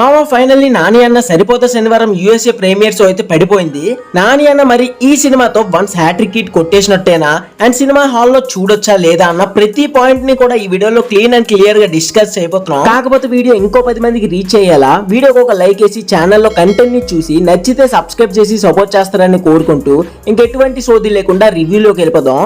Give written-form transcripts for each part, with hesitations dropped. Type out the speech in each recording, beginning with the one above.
మావా ఫైనల్లీ నాని అన్న సరిపోత శనివారం యూఎస్ఏ ప్రీమియర్ షో అయితే పడిపోయింది. నాని అన్న మరి ఈ సినిమాతో వన్స్ హ్యాట్రిక్ హిట్ కొట్టేసినట్టేనా అండ్ సినిమా హాల్లో చూడొచ్చా లేదా అన్న ప్రతి పాయింట్ ని కూడా ఈ వీడియోలో క్లీన్ అండ్ క్లియర్ గా డిస్కస్ చేయబోతున్నాం. కాకపోతే వీడియో ఇంకో 10 మందికి రీచ్ అయ్యేలా వీడియోకి ఒక లైక్ వేసి ఛానల్లో కంటెంట్ ని చూసి నచ్చితే సబ్స్క్రైబ్ చేసి సపోర్ట్ చేస్తారని కోరుకుంటూ ఇంకెటువంటి సోది లేకుండా రివ్యూలోకి వెళ్ళిపోదాం.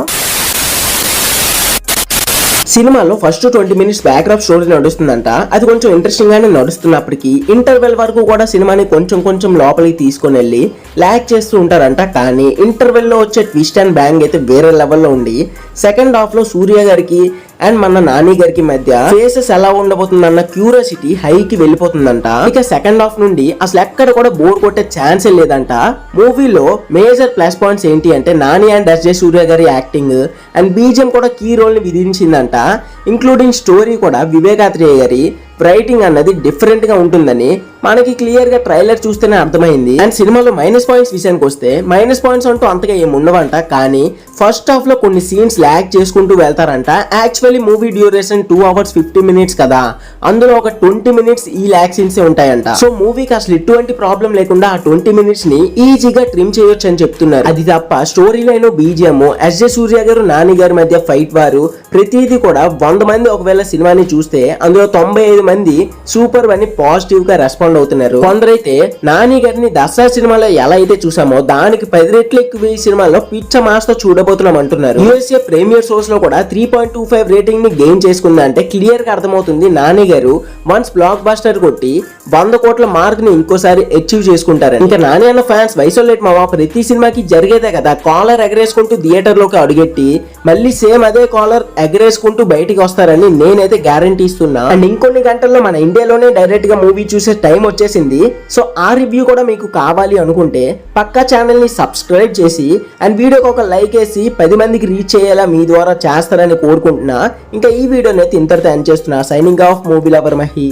సినిమాలో ఫస్ట్ 20 మినిట్స్ బ్యాక్డ్రాప్ స్టోరీ నడుస్తుందంట. అది కొంచెం ఇంట్రెస్టింగ్ గానే నడుస్తున్నప్పటికీ ఇంటర్వెల్ వరకు కూడా సినిమాని కొంచెం లోపలికి తీసుకొని వెళ్ళి లాగ్ చేస్తూ ఉంటారంట. కానీ ఇంటర్వెల్ లో వచ్చే ట్విస్ట్ అండ్ బ్యాంగ్ అయితే వేరే లెవెల్లో ఉండి సెకండ్ హాఫ్ లో సూర్య గారికి అండ్ మన నాని గారికి మధ్య ఫేసెస్ ఎలా ఉండబోతుందన్న క్యూరియాసిటీ హైకి వెళ్ళిపోతుందంట. ఇక సెకండ్ హాఫ్ నుండి అసలు ఎక్కడ కూడా బోర్ కొట్టే ఛాన్సే లేదంట. మూవీలో మేజర్ ప్లస్ పాయింట్స్ ఏంటి అంటే నాని అండ్ ఎస్జే సూర్య గారి యాక్టింగ్ అండ్ బీజిఎం కూడా కీ రోల్ ని విధించిందంట. ఇంక్లూడింగ్ స్టోరీ కూడా వివేకాత్రేయ గారి రైటింగ్ అన్నది డిఫరెంట్ గా ఉంటుందని మనకి క్లియర్ గా ట్రైలర్ చూస్తేనే అర్థమైంది. అండ్ సినిమాలో మైనస్ పాయింట్స్ విషయానికి వస్తే మైనస్ పాయింట్స్ అంటూ అంతగా ఏమి ఉండవంట. కానీ ఫస్ట్ హాఫ్ లో కొన్ని సీన్స్ ల్యాగ్ చేసుకుంటూ వెళ్తారంట. Actually movie duration 2 hours 50 minutes కదా, అందులో ఒక 20 minutes ఈ ల్యాగ్ సీన్స్ ఉంటాయంట. సో మూవీకి అసలు ఎటువంటి ప్రాబ్లం లేకుండా ఆ 20 minutes ని ఈజీగా ట్రిమ్ చేయొచ్చు అని చెప్తున్నారు. అది తప్ప స్టోరీ లైన్, బీజిఎం, ఎస్జే సూర్య గారు నాని గారి మధ్య ఫైట్ వారు ప్రతిదీ కూడా 100 మంది ఒకవేళ సినిమాని చూస్తే అందులో 95 మంది సూపర్ అని పాజిటివ్ గా రెస్పాండ్ అవుతున్నారు. కొందరైతే నాని గారిని దసరా సినిమాలో ఎలా అయితే చూసామో దానికి 10 రెట్లు ఎక్కువ ఈ సినిమాలో పిచ్చ మాస్ తో చూడబోతున్నాం అంటున్నారు. యూఎస్ఏ ప్రీమియర్ షోస్ లో కూడా 3.25 రేటింగ్ ని గెయిన్ చేసుకుందంటే క్లియర్ గా అర్థమవుతుంది నాని గారు వన్స్ బ్లాక్ బస్టర్ కొట్టి 100 కోట్ల మార్క్ ని ఇంకోసారి అచీవ్ చేసుకుంటారు. ఇంకా నాని అన్న ఫ్యాన్స్ వైసోలేట్ మావా ప్రతి సినిమాకి జరిగేదే కదా, కాలర్ ఎగరేసుకుంటూ థియేటర్ లోకి అడుగెట్టి మళ్ళీ సేమ్ అదే కాలర్ ఎగరేసుకుంటూ బయటికి వస్తారని నేనైతే గ్యారంటీ ఇస్తున్నా. అండ్ ఇంకొన్ని గంటల్లో మన ఇండియాలోనే డైరెక్ట్ గా మూవీ చూసే టైం వచ్చేసింది. సో ఆ రివ్యూ కూడా మీకు కావాలి అనుకుంటే పక్కా ఛానల్ ని సబ్స్క్రైబ్ చేసి అండ్ వీడియోకి ఒక లైక్ వేసి 10 మందికి రీచ్ అయ్యేలా మీ ద్వారా చేస్తారని కోరుకుంటున్నా. ఇంకా ఈ వీడియోని అయితే ఇంతటితో ఎండ్ చేస్తున్నా. Signing off movie lover Mahi.